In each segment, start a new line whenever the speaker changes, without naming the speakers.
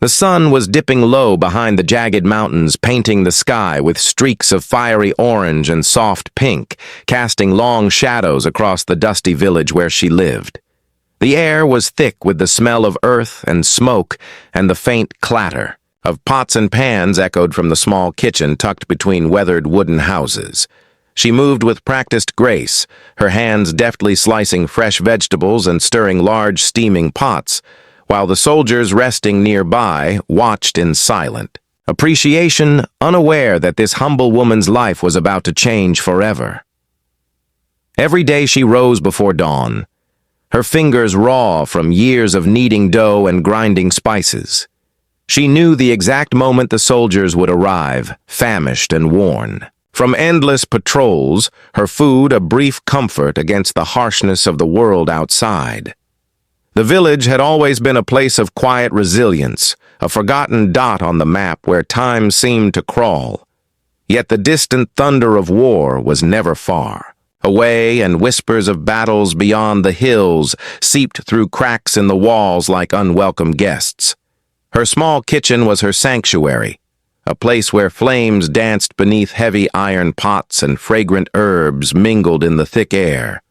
The sun was dipping low behind the jagged mountains, painting the sky with streaks of fiery orange and soft pink, casting long shadows across the dusty village where she lived. The air was thick with the smell of earth and smoke, and the faint clatter of pots and pans echoed from the small kitchen tucked between weathered wooden houses. She moved with practiced grace, her hands deftly slicing fresh vegetables and stirring large steaming pots, while the soldiers resting nearby watched in silent appreciation, unaware that this humble woman's life was about to change forever. Every day she rose before dawn, her fingers raw from years of kneading dough and grinding spices. She knew the exact moment the soldiers would arrive, famished and worn. From endless patrols, her food a brief comfort against the harshness of the world outside. The village had always been a place of quiet resilience, a forgotten dot on the map where time seemed to crawl. Yet the distant thunder of war was never far away, and whispers of battles beyond the hills seeped through cracks in the walls like unwelcome guests. Her small kitchen was her sanctuary, a place where flames danced beneath heavy iron pots and fragrant herbs mingled in the thick air.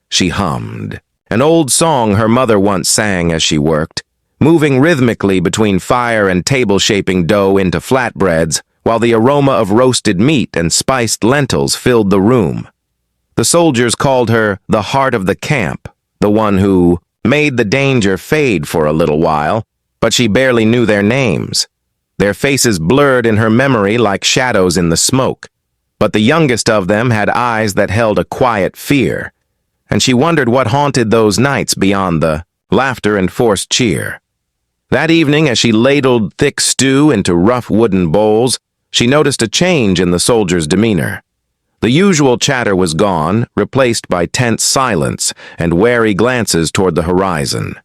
She hummed an old song her mother once sang as she worked, moving rhythmically between fire and table shaping dough into flatbreads, while the aroma of roasted meat and spiced lentils filled the room. The soldiers called her the heart of the camp, the one who made the danger fade for a little while, but she barely knew their names. Their faces blurred in her memory like shadows in the smoke, but the youngest of them had eyes that held a quiet fear, and she wondered what haunted those nights beyond the laughter and forced cheer. That evening, as she ladled thick stew into rough wooden bowls, she noticed a change in the soldiers' demeanor. The usual chatter was gone, replaced by tense silence and wary glances toward the horizon.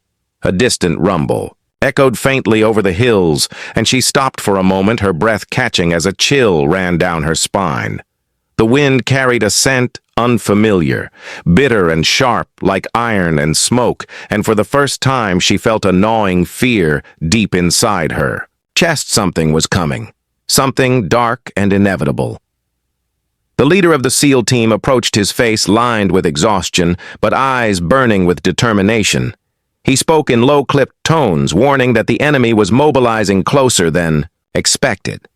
A distant rumble echoed faintly over the hills, and she stopped for a moment, her breath catching as a chill ran down her spine. The wind carried a scent unfamiliar, bitter and sharp like iron and smoke, and for the first time she felt a gnawing fear deep inside her. Something was coming, something dark and inevitable. The leader of the SEAL team approached, his face lined with exhaustion, but eyes burning with determination. He spoke in low-clipped tones, warning that the enemy was mobilizing closer than expected.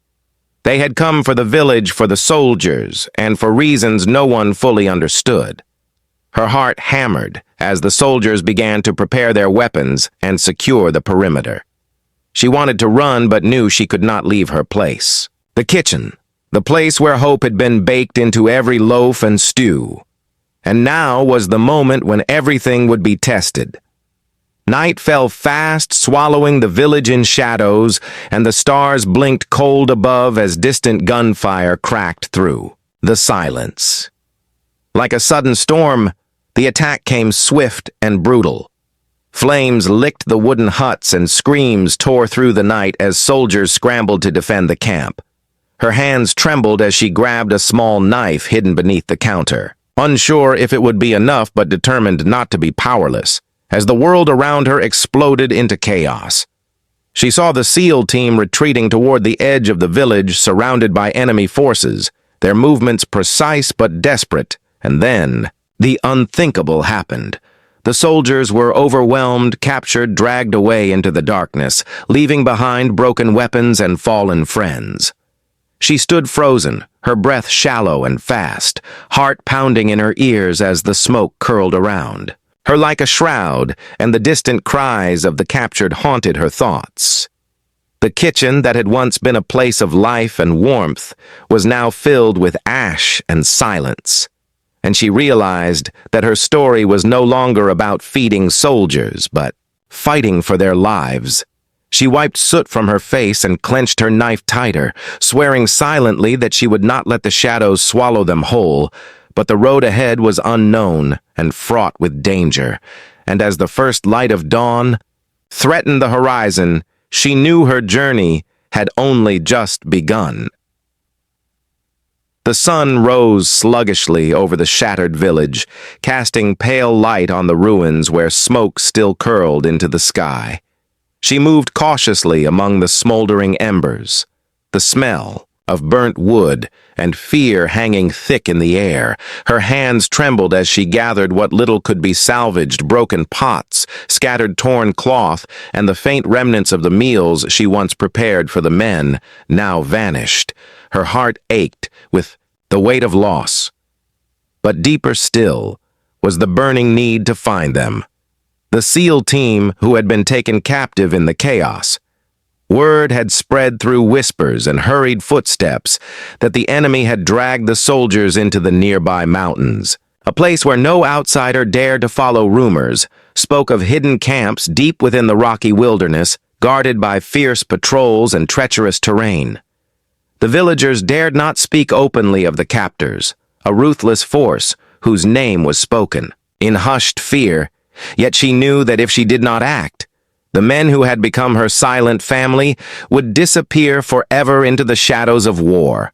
They had come for the village, for the soldiers, and for reasons no one fully understood. Her heart hammered as the soldiers began to prepare their weapons and secure the perimeter. She wanted to run but knew she could not leave her place. The kitchen, the place where hope had been baked into every loaf and stew. And now was the moment when everything would be tested. Night fell fast, swallowing the village in shadows, and the stars blinked cold above as distant gunfire cracked through the silence. Like a sudden storm, the attack came swift and brutal. Flames licked the wooden huts and screams tore through the night as soldiers scrambled to defend the camp. Her hands trembled as she grabbed a small knife hidden beneath the counter, unsure if it would be enough but determined not to be powerless, as the world around her exploded into chaos. She saw the SEAL team retreating toward the edge of the village, surrounded by enemy forces, their movements precise but desperate, and then the unthinkable happened. The soldiers were overwhelmed, captured, dragged away into the darkness, leaving behind broken weapons and fallen friends. She stood frozen, her breath shallow and fast, heart pounding in her ears as the smoke curled around her like a shroud, and the distant cries of the captured haunted her thoughts. The kitchen that had once been a place of life and warmth was now filled with ash and silence, and she realized that her story was no longer about feeding soldiers, but fighting for their lives. She wiped soot from her face and clenched her knife tighter, swearing silently that she would not let the shadows swallow them whole. But the road ahead was unknown and fraught with danger, and as the first light of dawn threatened the horizon, she knew her journey had only just begun. The sun rose sluggishly over the shattered village, casting pale light on the ruins where smoke still curled into the sky. She moved cautiously among the smoldering embers, the smell of burnt wood and fear hanging thick in the air. Her hands trembled as she gathered what little could be salvaged: broken pots, scattered torn cloth, and the faint remnants of the meals she once prepared for the men, now vanished. Her heart ached with the weight of loss. But deeper still was the burning need to find them. The SEAL team who had been taken captive in the chaos. Word had spread through whispers and hurried footsteps that the enemy had dragged the soldiers into the nearby mountains, a place where no outsider dared to follow rumors, spoke of hidden camps deep within the rocky wilderness, guarded by fierce patrols and treacherous terrain. The villagers dared not speak openly of the captors, a ruthless force whose name was spoken in hushed fear, yet she knew that if she did not act, the men who had become her silent family would disappear forever into the shadows of war.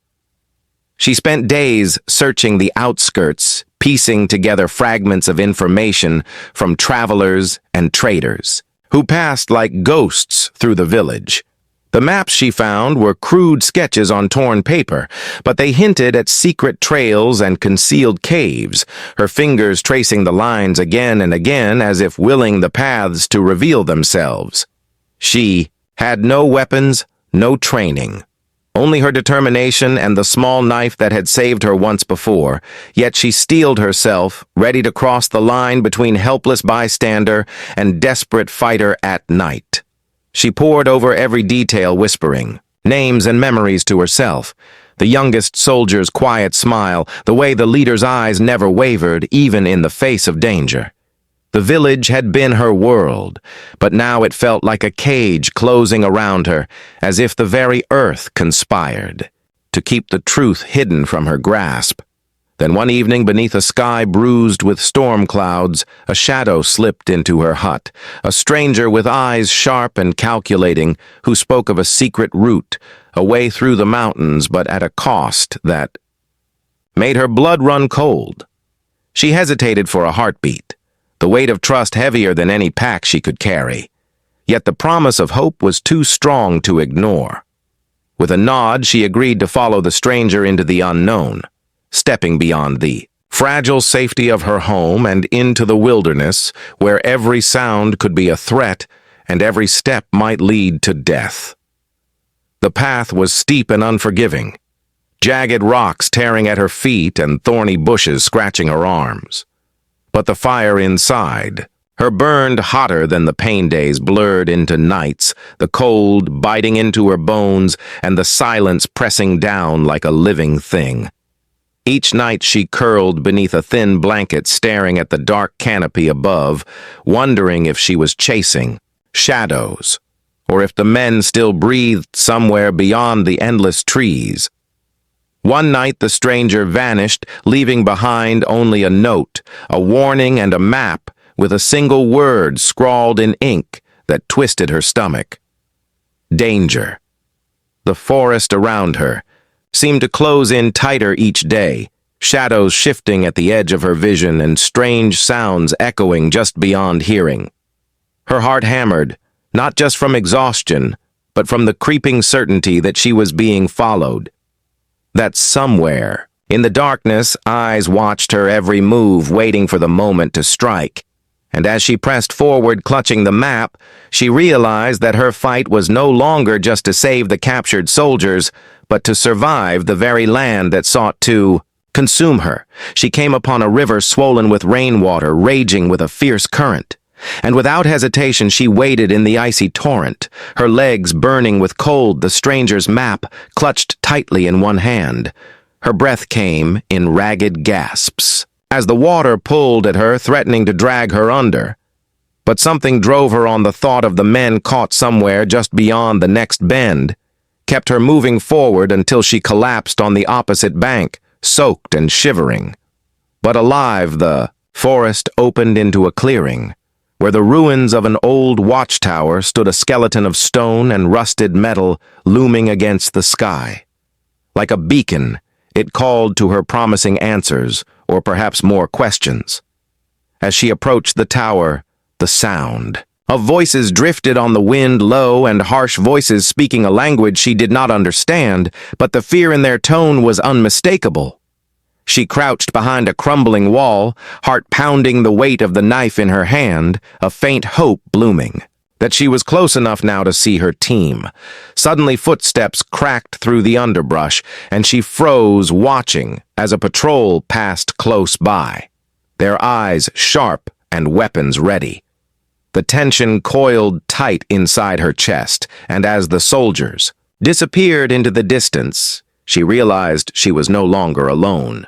She spent days searching the outskirts, piecing together fragments of information from travelers and traders, who passed like ghosts through the village. The maps she found were crude sketches on torn paper, but they hinted at secret trails and concealed caves, her fingers tracing the lines again and again as if willing the paths to reveal themselves. She had no weapons, no training, only her determination and the small knife that had saved her once before, yet she steeled herself, ready to cross the line between helpless bystander and desperate fighter at night. She pored over every detail, whispering names and memories to herself, the youngest soldier's quiet smile, the way the leader's eyes never wavered, even in the face of danger. The village had been her world, but now it felt like a cage closing around her, as if the very earth conspired to keep the truth hidden from her grasp. Then one evening, beneath a sky bruised with storm clouds, a shadow slipped into her hut, a stranger with eyes sharp and calculating, who spoke of a secret route, a way through the mountains, but at a cost that made her blood run cold. She hesitated for a heartbeat, the weight of trust heavier than any pack she could carry. Yet the promise of hope was too strong to ignore. With a nod, she agreed to follow the stranger into the unknown, stepping beyond the fragile safety of her home and into the wilderness, where every sound could be a threat and every step might lead to death. The path was steep and unforgiving, jagged rocks tearing at her feet and thorny bushes scratching her arms. But the fire inside, her burned hotter than the pain days, blurred into nights, the cold biting into her bones and the silence pressing down like a living thing. Each night she curled beneath a thin blanket, staring at the dark canopy above, wondering if she was chasing shadows, or if the men still breathed somewhere beyond the endless trees. One night the stranger vanished, leaving behind only a note, a warning and a map, with a single word scrawled in ink that twisted her stomach. Danger. The forest around her seemed to close in tighter each day, shadows shifting at the edge of her vision and strange sounds echoing just beyond hearing. Her heart hammered, not just from exhaustion, but from the creeping certainty that she was being followed. That somewhere, in the darkness, eyes watched her every move, waiting for the moment to strike. And as she pressed forward, clutching the map, she realized that her fight was no longer just to save the captured soldiers, but to survive the very land that sought to consume her. She came upon a river swollen with rainwater, raging with a fierce current. And without hesitation she waded in the icy torrent, her legs burning with cold, the stranger's map clutched tightly in one hand. Her breath came in ragged gasps as the water pulled at her, threatening to drag her under. But something drove her on. The thought of the men caught somewhere just beyond the next bend kept her moving forward until she collapsed on the opposite bank, soaked and shivering. But alive, the forest opened into a clearing, where the ruins of an old watchtower stood, a skeleton of stone and rusted metal looming against the sky. Like a beacon, it called to her, promising answers, or perhaps more questions. As she approached the tower, the sound, Of voices drifted on the wind, low and harsh voices speaking a language she did not understand, but the fear in their tone was unmistakable. She crouched behind a crumbling wall, heart pounding the weight of the knife in her hand, a faint hope blooming that she was close enough now to see her team. Suddenly footsteps cracked through the underbrush, and she froze, watching as a patrol passed close by, their eyes sharp and weapons ready. The tension coiled tight inside her chest, and as the soldiers disappeared into the distance, she realized she was no longer alone.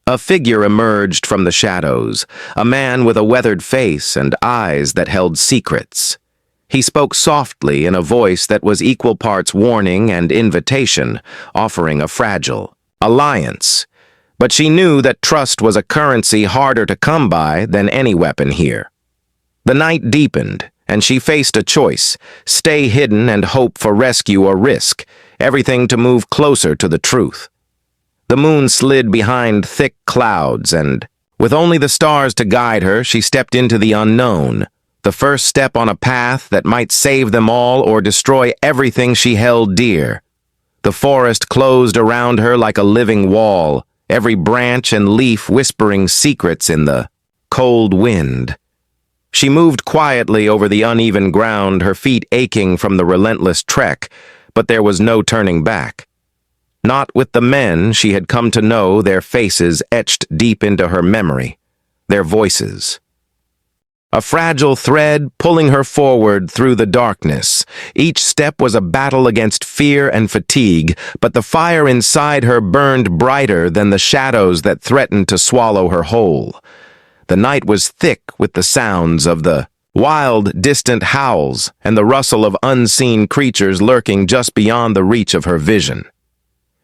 A figure emerged from the shadows, a man with a weathered face and eyes that held secrets. He spoke softly in a voice that was equal parts warning and invitation, offering a fragile alliance. But she knew that trust was a currency harder to come by than any weapon here. The night deepened, and she faced a choice: stay hidden and hope for rescue, or risk everything to move closer to the truth. The moon slid behind thick clouds, and, with only the stars to guide her, she stepped into the unknown, the first step on a path that might save them all or destroy everything she held dear. The forest closed around her like a living wall, every branch and leaf whispering secrets in the cold wind. She moved quietly over the uneven ground, her feet aching from the relentless trek, but there was no turning back. Not with the men she had come to know, their faces etched deep into her memory, their voices. A fragile thread pulling her forward through the darkness. Each step was a battle against fear and fatigue, but the fire inside her burned brighter than the shadows that threatened to swallow her whole. The night was thick with the sounds of the wild, distant howls and the rustle of unseen creatures lurking just beyond the reach of her vision.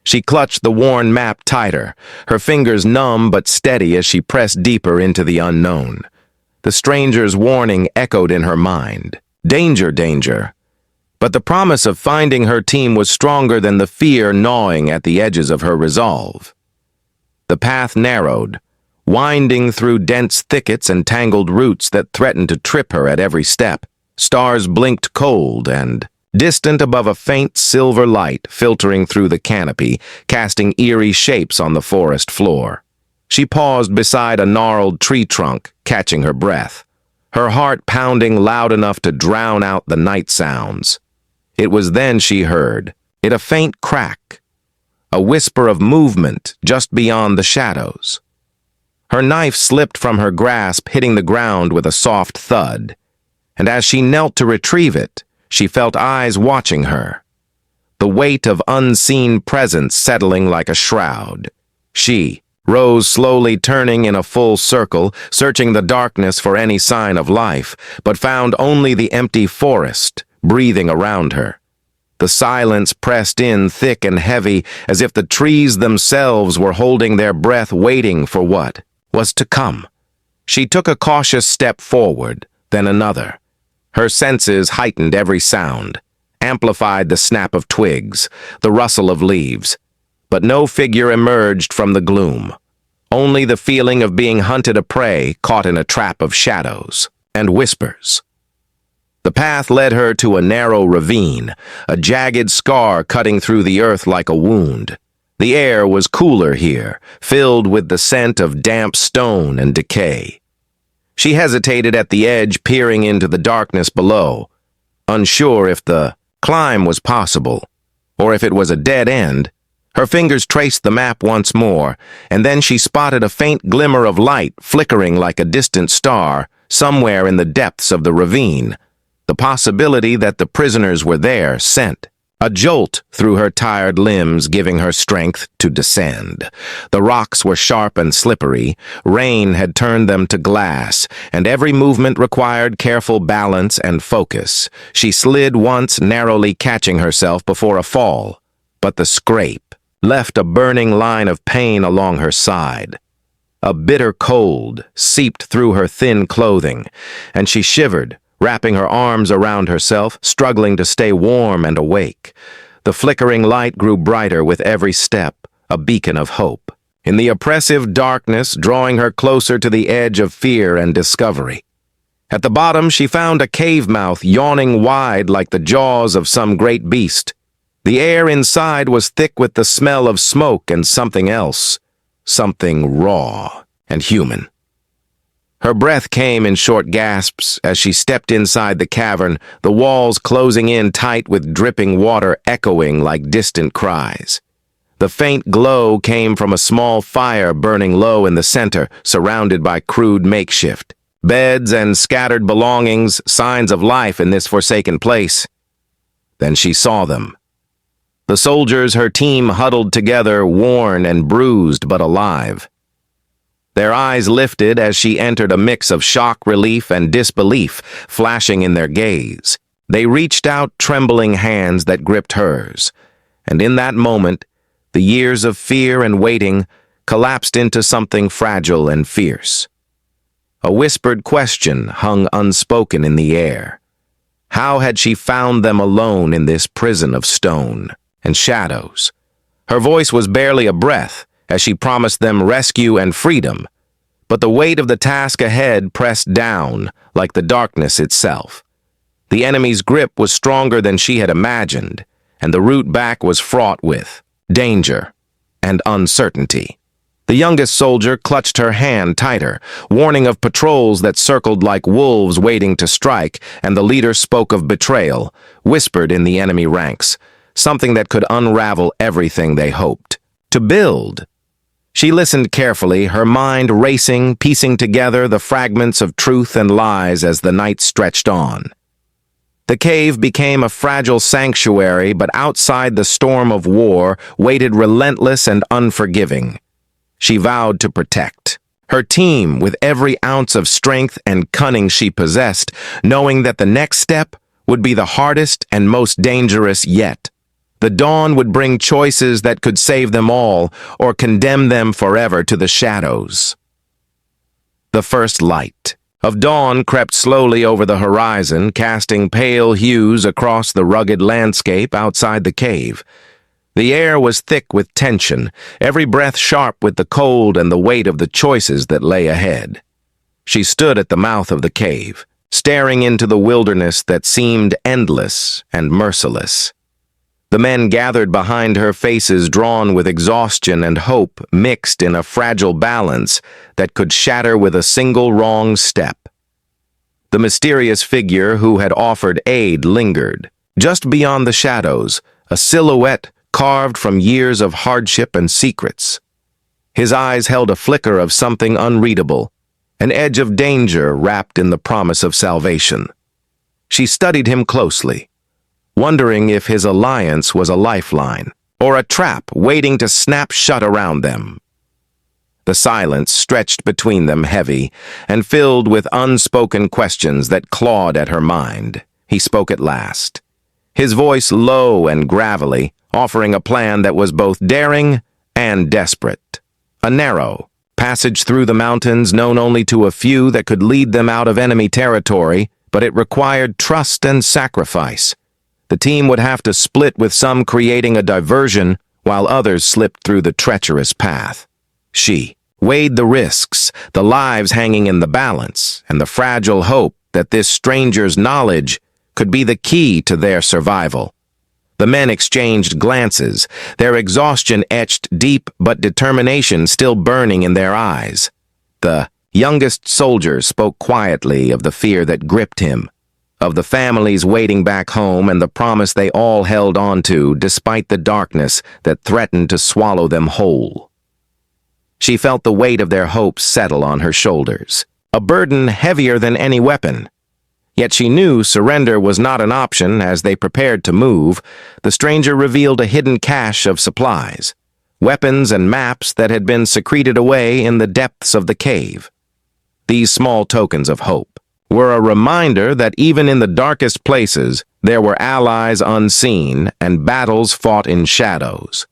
She clutched the worn map tighter, her fingers numb but steady as she pressed deeper into the unknown. The stranger's warning echoed in her mind. Danger, danger. But the promise of finding her team was stronger than the fear gnawing at the edges of her resolve. The path narrowed, winding through dense thickets and tangled roots that threatened to trip her at every step. Stars blinked cold and distant above, a faint silver light filtering through the canopy, casting eerie shapes on the forest floor. She paused beside a gnarled tree trunk, catching her breath, her heart pounding loud enough to drown out the night sounds. It was then she heard it, a faint crack, a whisper of movement just beyond the shadows. Her knife slipped from her grasp, hitting the ground with a soft thud, and as she knelt to retrieve it, she felt eyes watching her, the weight of unseen presence settling like a shroud. She rose slowly, turning in a full circle, searching the darkness for any sign of life, but found only the empty forest breathing around her. The silence pressed in thick and heavy, as if the trees themselves were holding their breath, waiting for what was to come. She took a cautious step forward, then another. Her senses heightened every sound, amplified the snap of twigs, the rustle of leaves. But no figure emerged from the gloom. Only the feeling of being hunted, a prey caught in a trap of shadows and whispers. The path led her to a narrow ravine, a jagged scar cutting through the earth like a wound. The air was cooler here, filled with the scent of damp stone and decay. She hesitated at the edge, peering into the darkness below, unsure if the climb was possible, or if it was a dead end. Her fingers traced the map once more, and then she spotted a faint glimmer of light flickering like a distant star somewhere in the depths of the ravine. The possibility that the prisoners were there sent a jolt through her tired limbs, giving her strength to descend. The rocks were sharp and slippery. Rain had turned them to glass, and every movement required careful balance and focus. She slid once, narrowly catching herself before a fall, but the scrape left a burning line of pain along her side. A bitter cold seeped through her thin clothing, and she shivered, wrapping her arms around herself, struggling to stay warm and awake. The flickering light grew brighter with every step, a beacon of hope. In the oppressive darkness, drawing her closer to the edge of fear and discovery. At the bottom, she found a cave mouth yawning wide like the jaws of some great beast. The air inside was thick with the smell of smoke and something else, something raw and human. Her breath came in short gasps as she stepped inside the cavern, the walls closing in tight with dripping water echoing like distant cries. The faint glow came from a small fire burning low in the center, surrounded by crude makeshift. Beds and scattered belongings, signs of life in this forsaken place. Then she saw them. The soldiers her team huddled together, worn and bruised but alive. Their eyes lifted as she entered, a mix of shock, relief, and disbelief flashing in their gaze. They reached out trembling hands that gripped hers, and in that moment, the years of fear and waiting collapsed into something fragile and fierce. A whispered question hung unspoken in the air. How had she found them alone in this prison of stone and shadows? Her voice was barely a breath as she promised them rescue and freedom, but the weight of the task ahead pressed down like the darkness itself. The enemy's grip was stronger than she had imagined, and the route back was fraught with danger and uncertainty. The youngest soldier clutched her hand tighter, warning of patrols that circled like wolves waiting to strike, and the leader spoke of betrayal, whispered in the enemy ranks, something that could unravel everything they hoped to build. She listened carefully, her mind racing, piecing together the fragments of truth and lies as the night stretched on. The cave became a fragile sanctuary, but outside the storm of war waited relentless and unforgiving. She vowed to protect her team with every ounce of strength and cunning she possessed, knowing that the next step would be the hardest and most dangerous yet. The dawn would bring choices that could save them all or condemn them forever to the shadows. The first light of dawn crept slowly over the horizon, casting pale hues across the rugged landscape outside the cave. The air was thick with tension, every breath sharp with the cold and the weight of the choices that lay ahead. She stood at the mouth of the cave, staring into the wilderness that seemed endless and merciless. The men gathered behind her, faces drawn with exhaustion and hope mixed in a fragile balance that could shatter with a single wrong step. The mysterious figure who had offered aid lingered, just beyond the shadows, a silhouette carved from years of hardship and secrets. His eyes held a flicker of something unreadable, an edge of danger wrapped in the promise of salvation. She studied him closely, wondering if his alliance was a lifeline or a trap waiting to snap shut around them. The silence stretched between them, heavy and filled with unspoken questions that clawed at her mind. He spoke at last, his voice low and gravelly, offering a plan that was both daring and desperate. A narrow passage through the mountains known only to a few that could lead them out of enemy territory, but it required trust and sacrifice. The team would have to split, with some creating a diversion while others slipped through the treacherous path. She weighed the risks, the lives hanging in the balance, and the fragile hope that this stranger's knowledge could be the key to their survival. The men exchanged glances, their exhaustion etched deep but determination still burning in their eyes. The youngest soldier spoke quietly of the fear that gripped him, of the families waiting back home and the promise they all held on to despite the darkness that threatened to swallow them whole. She felt the weight of their hopes settle on her shoulders, a burden heavier than any weapon. Yet she knew surrender was not an option. As they prepared to move, the stranger revealed a hidden cache of supplies, weapons and maps that had been secreted away in the depths of the cave. These small tokens of hope were a reminder that even in the darkest places, there were allies unseen and battles fought in shadows.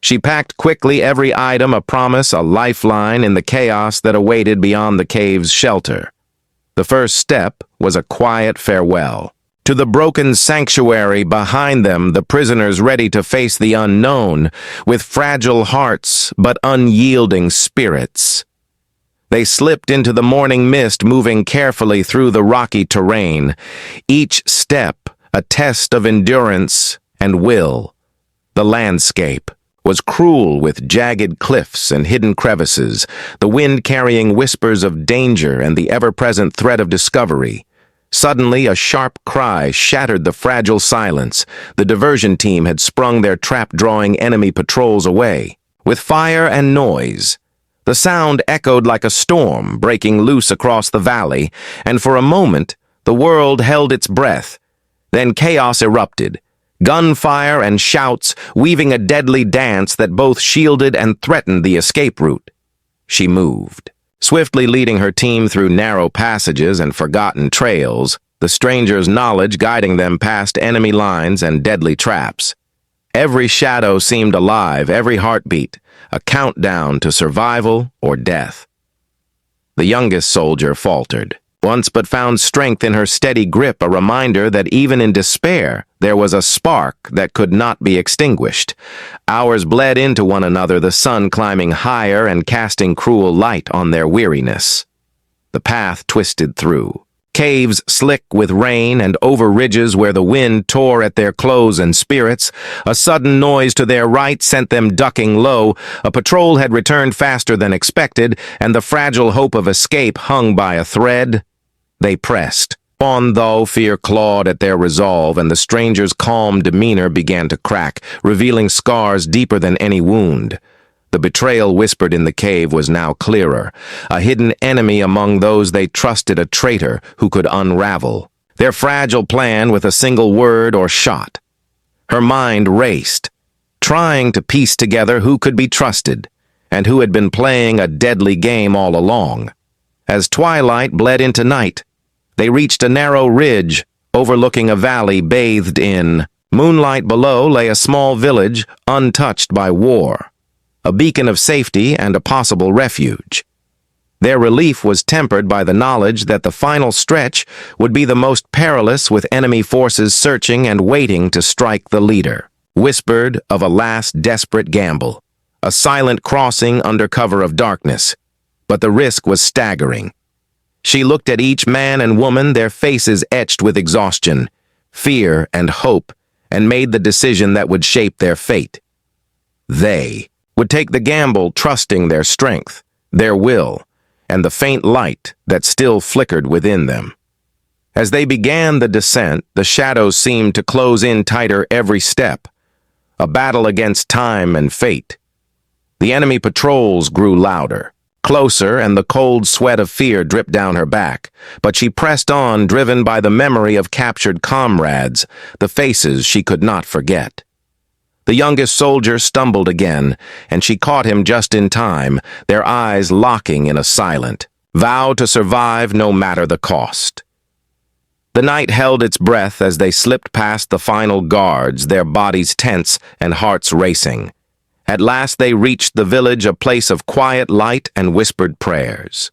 She packed quickly, every item a promise, a lifeline in the chaos that awaited beyond the cave's shelter. The first step was a quiet farewell. To the broken sanctuary behind them, the prisoners ready to face the unknown, with fragile hearts but unyielding spirits. They slipped into the morning mist, moving carefully through the rocky terrain, each step a test of endurance and will. The landscape was cruel with jagged cliffs and hidden crevices, the wind carrying whispers of danger and the ever-present threat of discovery. Suddenly, a sharp cry shattered the fragile silence. The diversion team had sprung their trap, drawing enemy patrols away. With fire and noise, the sound echoed like a storm breaking loose across the valley, and for a moment, the world held its breath. Then chaos erupted. Gunfire and shouts, weaving a deadly dance that both shielded and threatened the escape route. She moved, swiftly leading her team through narrow passages and forgotten trails, the stranger's knowledge guiding them past enemy lines and deadly traps. Every shadow seemed alive, every heartbeat, a countdown to survival or death. The youngest soldier faltered, once but found strength in her steady grip, a reminder that even in despair, there was a spark that could not be extinguished. Hours bled into one another, the sun climbing higher and casting cruel light on their weariness. The path twisted through. Caves slick with rain and over ridges where the wind tore at their clothes and spirits. A sudden noise to their right sent them ducking low. A patrol had returned faster than expected, and the fragile hope of escape hung by a thread. They pressed on, though fear clawed at their resolve, and the stranger's calm demeanor began to crack, revealing scars deeper than any wound. The betrayal whispered in the cave was now clearer. A hidden enemy among those they trusted, a traitor who could unravel their fragile plan with a single word or shot. Her mind raced, trying to piece together who could be trusted and who had been playing a deadly game all along. As twilight bled into night, they reached a narrow ridge overlooking a valley bathed in moonlight. Below lay a small village untouched by war, a beacon of safety and a possible refuge. Their relief was tempered by the knowledge that the final stretch would be the most perilous, with enemy forces searching and waiting to strike the leader. Whispered of a last desperate gamble, a silent crossing under cover of darkness, but the risk was staggering. She looked at each man and woman, their faces etched with exhaustion, fear, and hope, and made the decision that would shape their fate. They would take the gamble, trusting their strength, their will, and the faint light that still flickered within them. As they began the descent, the shadows seemed to close in tighter every step, a battle against time and fate. The enemy patrols grew louder, closer, and the cold sweat of fear dripped down her back, but she pressed on, driven by the memory of captured comrades, the faces she could not forget. The youngest soldier stumbled again, and she caught him just in time, their eyes locking in a silent vow to survive no matter the cost. The night held its breath as they slipped past the final guards, their bodies tense and hearts racing. At last they reached the village, a place of quiet light and whispered prayers.